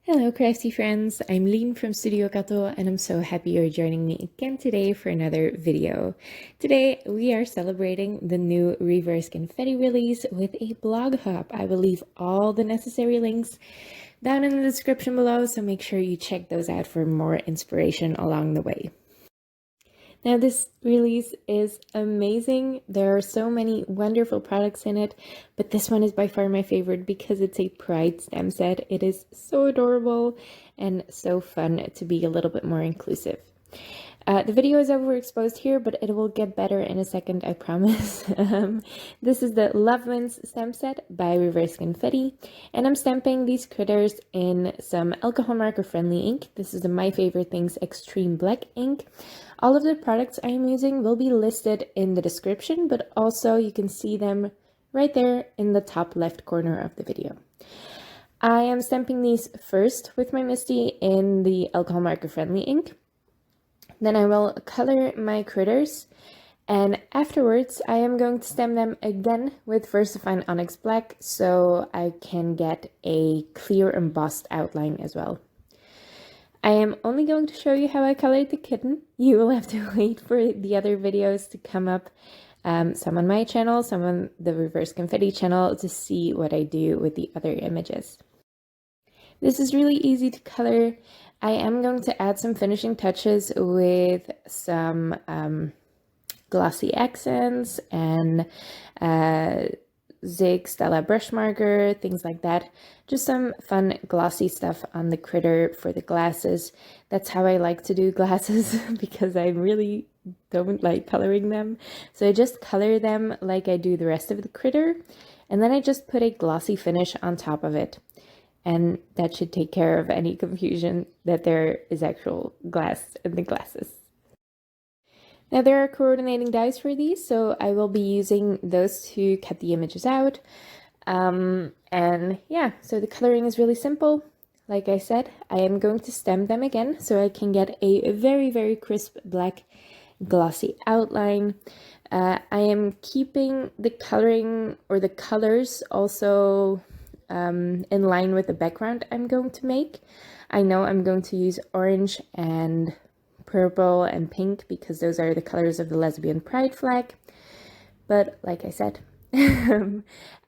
Hello crafty friends, I'm Lean from Studio Kato and I'm so happy you're joining me again today for another video. Today we are celebrating the new Reverse Confetti release with a blog hop. I will leave all the necessary links down in the description below, so make sure you check those out for more inspiration along the way. Now this release is amazing. There are so many wonderful products in it, but this one is by far my favorite because it's a Pride stem set. It is so adorable and so fun to be a little bit more inclusive. The video is overexposed here, but it will get better in a second, I promise. This is the Love Wins stamp set by Reverse Confetti, and I'm stamping these critters in some alcohol marker friendly ink. This is the My Favorite Things Extreme Black ink. All of the products I am using will be listed in the description, but also you can see them right there in the top left corner of the video. I am stamping these first with my Misty in the alcohol marker friendly ink. Then I will color my critters, and afterwards I am going to stamp them again with Versafine Onyx Black so I can get a clear embossed outline as well. I am only going to show you how I colored the kitten. You will have to wait for the other videos to come up, some on my channel, some on the Reverse Confetti channel, to see what I do with the other images. This is really easy to color. I am going to add some finishing touches with some glossy accents and Zig Stella brush marker, things like that. Just some fun glossy stuff on the critter for the glasses. That's how I like to do glasses because I really don't like coloring them. So I just color them like I do the rest of the critter, and then I just put a glossy finish on top of it. And that should take care of any confusion that there is actual glass in the glasses. Now there are coordinating dies for these, so I will be using those to cut the images out. And yeah, so the coloring is really simple. Like I said, I am going to stamp them again so I can get a very, very crisp black glossy outline. I am keeping the coloring or the colors also in line with the background I'm going to make. I know I'm going to use orange and purple and pink because those are the colors of the lesbian pride flag, but like I said, I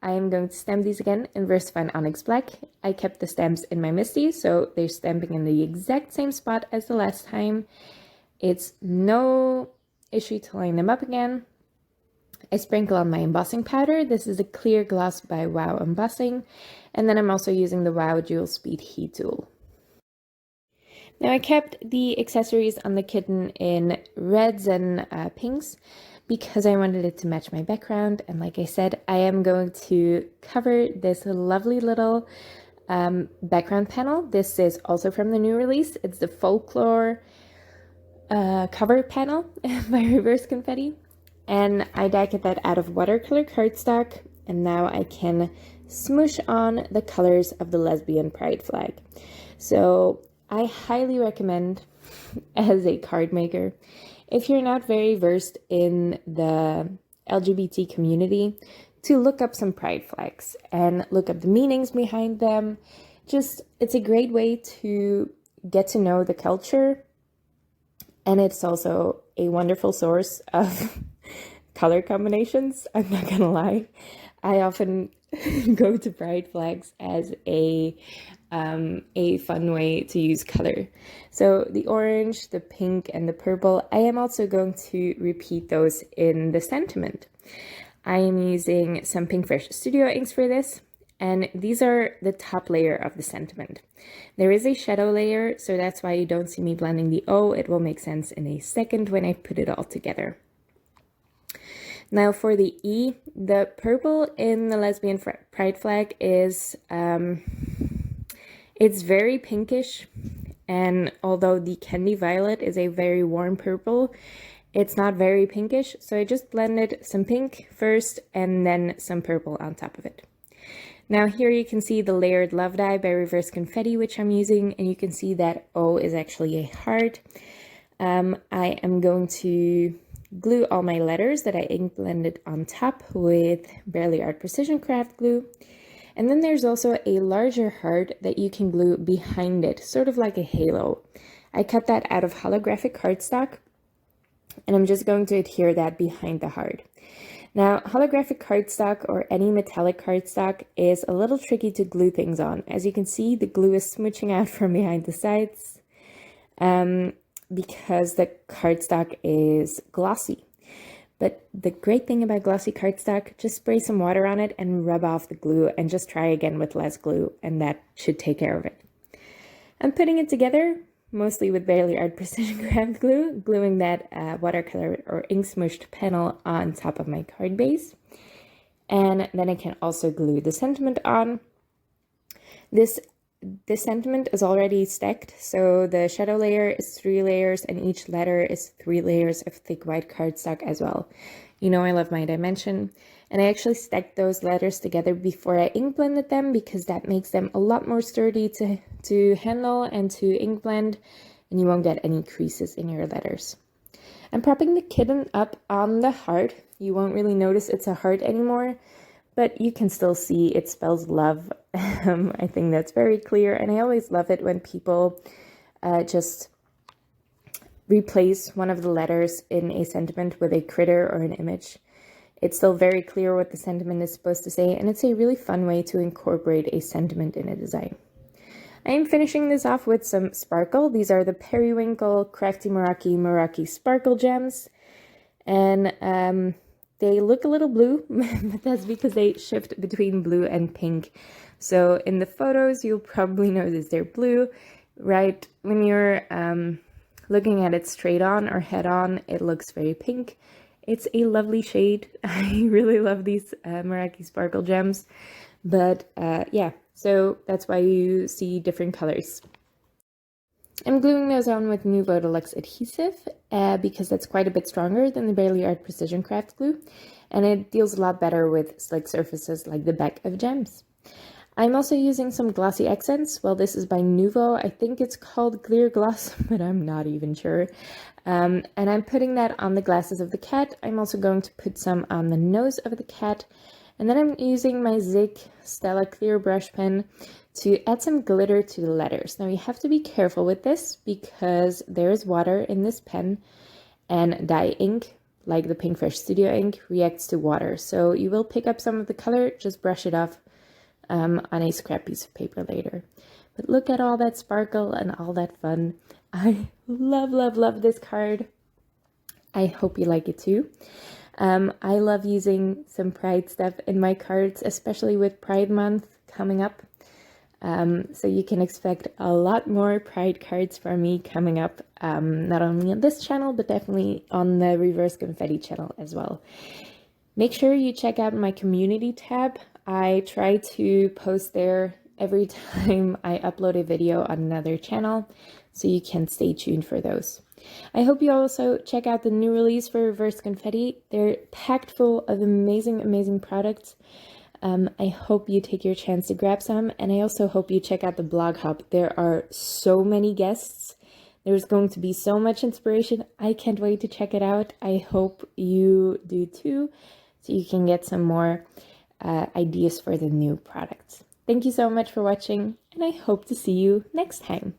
am going to stamp these again in Versafine Onyx Black. I kept the stamps in my Misty, so they're stamping in the exact same spot as the last time. It's no issue to line them up again. I sprinkle on my embossing powder. This is a clear gloss by Wow Embossing, and then I'm also using the Wow Jewel Speed Heat tool. Now I kept the accessories on the kitten in reds and pinks because I wanted it to match my background, and like I said, I am going to cover this lovely little background panel. This is also from the new release. It's the Folklore cover panel by Reverse Confetti. And I die cut that out of watercolor cardstock, and now I can smoosh on the colors of the lesbian pride flag. So I highly recommend, as a card maker, if you're not very versed in the LGBT community, to look up some pride flags and look up the meanings behind them. Just, it's a great way to get to know the culture, and it's also a wonderful source of color combinations. I'm not gonna lie, I often go to pride flags as a fun way to use color. So the orange, the pink, and the purple, I am also going to repeat those in the sentiment. I am using some Pink Fresh Studio inks for this, and these are the top layer of the sentiment. There is a shadow layer, so that's why you don't see me blending the O. It will make sense in a second when I put it all together. Now for the E, the purple in the lesbian pride flag is, it's very pinkish, and although the candy violet is a very warm purple, it's not very pinkish, so I just blended some pink first and then some purple on top of it. Now here you can see the layered love die by Reverse Confetti, which I'm using, and you can see that O is actually a heart. I am going to glue all my letters that I ink blended on top with Barely Art Precision Craft glue. And then there's also a larger heart that you can glue behind it, sort of like a halo. I cut that out of holographic cardstock, and I'm just going to adhere that behind the heart. Now, holographic cardstock or any metallic cardstock is a little tricky to glue things on. As you can see, the glue is smooching out from behind the sides because the cardstock is glossy. But the great thing about glossy cardstock, just spray some water on it and rub off the glue and just try again with less glue, and that should take care of it. I'm putting it together mostly with Barely Art Precision Craft glue, gluing that watercolor or ink smushed panel on top of my card base. And then I can also glue the sentiment on. This sentiment is already stacked, so the shadow layer is 3 layers and each letter is 3 layers of thick white cardstock as well. You know I love my dimension, and I actually stacked those letters together before I ink blended them because that makes them a lot more sturdy to handle and to ink blend, and you won't get any creases in your letters. I'm propping the kitten up on the heart. You won't really notice it's a heart anymore, but you can still see it spells love. I think that's very clear, and I always love it when people just replace one of the letters in a sentiment with a critter or an image. It's still very clear what the sentiment is supposed to say, and it's a really fun way to incorporate a sentiment in a design. I am finishing this off with some sparkle. These are the Periwinkle Crafty Meraki Sparkle Gems, and they look a little blue, but that's because they shift between blue and pink. So in the photos, you'll probably notice they're blue. Right when you're looking at it straight on or head on, it looks very pink. It's a lovely shade. I really love these Meraki Sparkle Gems. But yeah, so that's why you see different colors. I'm gluing those on with Nuvo Deluxe adhesive because that's quite a bit stronger than the Barely Art Precision Craft glue, and it deals a lot better with slick surfaces like the back of gems. I'm also using some glossy accents. Well, this is by Nuvo. I think it's called Clear Gloss, but I'm not even sure. And I'm putting that on the glasses of the cat. I'm also going to put some on the nose of the cat. And then I'm using my Zig Stella Clear brush pen to add some glitter to the letters. Now you have to be careful with this because there is water in this pen, and dye ink, like the Pinkfresh Studio ink, reacts to water. So you will pick up some of the color, just brush it off on a scrap piece of paper later. But look at all that sparkle and all that fun. I love, love, love this card. I hope you like it too. I love using some Pride stuff in my cards, especially with Pride Month coming up. So you can expect a lot more Pride cards from me coming up, not only on this channel, but definitely on the Reverse Confetti channel as well. Make sure you check out my community tab. I try to post there every time I upload a video on another channel, so you can stay tuned for those. I hope you also check out the new release for Reverse Confetti. They're packed full of amazing, amazing products. I hope you take your chance to grab some, and I also hope you check out the blog hub. There are so many guests. There's going to be so much inspiration. I can't wait to check it out. I hope you do too, so you can get some more ideas for the new products. Thank you so much for watching, and I hope to see you next time.